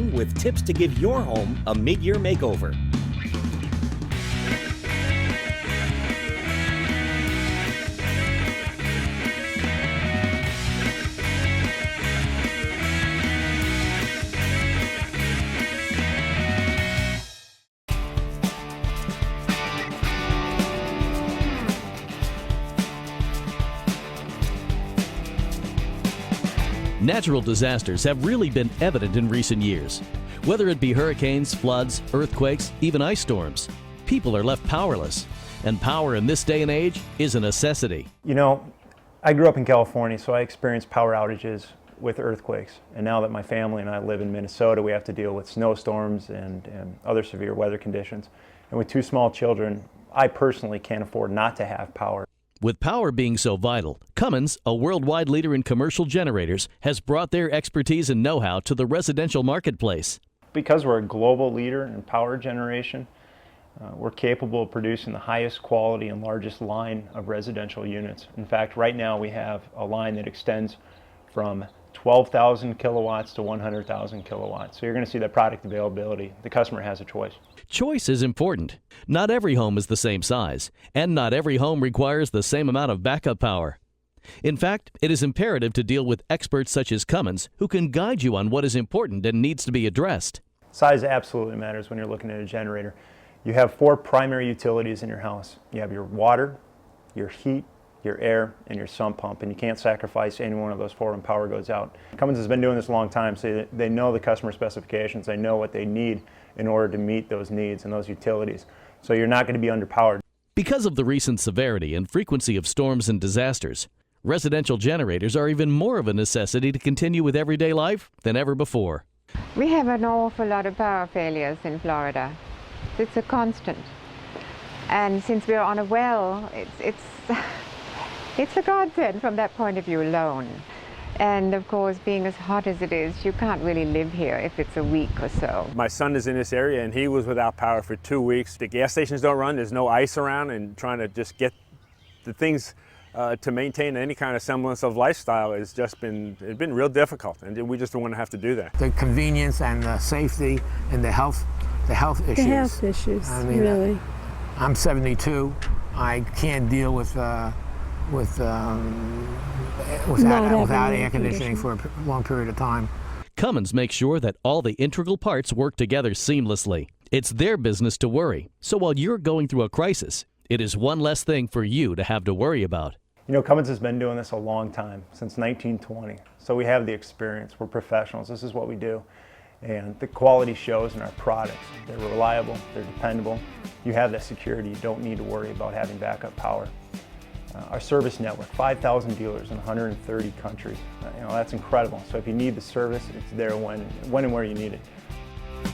with tips to give your home a mid-year makeover. Natural disasters have really been evident in recent years. Whether it be hurricanes, floods, earthquakes, even ice storms, people are left powerless. And power in this day and age is a necessity. You know, I grew up in California, so I experienced power outages with earthquakes. And now that my family and I live in Minnesota, we have to deal with snowstorms and other severe weather conditions. And with two small children, I personally can't afford not to have power. With power being so vital, Cummins, a worldwide leader in commercial generators, has brought their expertise and know-how to the residential marketplace. Because we're a global leader in power generation, we're capable of producing the highest quality and largest line of residential units. In fact, right now we have a line that extends from 12,000 kilowatts to 100,000 kilowatts. So you're going to see that product availability. The customer has a choice. Choice is important. Not every home is the same size, and not every home requires the same amount of backup power. In fact, it is imperative to deal with experts such as Cummins, who can guide you on what is important and needs to be addressed. Size absolutely matters when you're looking at a generator. You have four primary utilities in your house. You have your water, your heat, your air, and your sump pump, and you can't sacrifice any one of those four when power goes out. Cummins has been doing this a long time, so they know the customer specifications. They know what they need in order to meet those needs and those utilities. So you're not going to be underpowered. Because of the recent severity and frequency of storms and disasters, residential generators are even more of a necessity to continue with everyday life than ever before. We have an awful lot of power failures in Florida. It's a constant. And since we're on a well, it's a godsend from that point of view alone. And of course, being as hot as it is, you can't really live here if it's a week or so. My son is in this area and he was without power for 2 weeks. The gas stations don't run, there's no ice around, and trying to just get the things to maintain any kind of semblance of lifestyle has just been real difficult, and we just don't want to have to do that. The convenience and the safety and the health issues. The health issues, I mean, really. I'm 72. I can't deal without air conditioning for a long period of time. Cummins makes sure that all the integral parts work together seamlessly. It's their business to worry. So while you're going through a crisis, it is one less thing for you to have to worry about. You know, Cummins has been doing this a long time, since 1920. So we have the experience. We're professionals. This is what we do. And the quality shows in our products. They're reliable, they're dependable. You have that security. You don't need to worry about having backup power. Our service network, 5,000 dealers in 130 countries. You know, that's incredible. So if you need the service, it's there when and where you need it.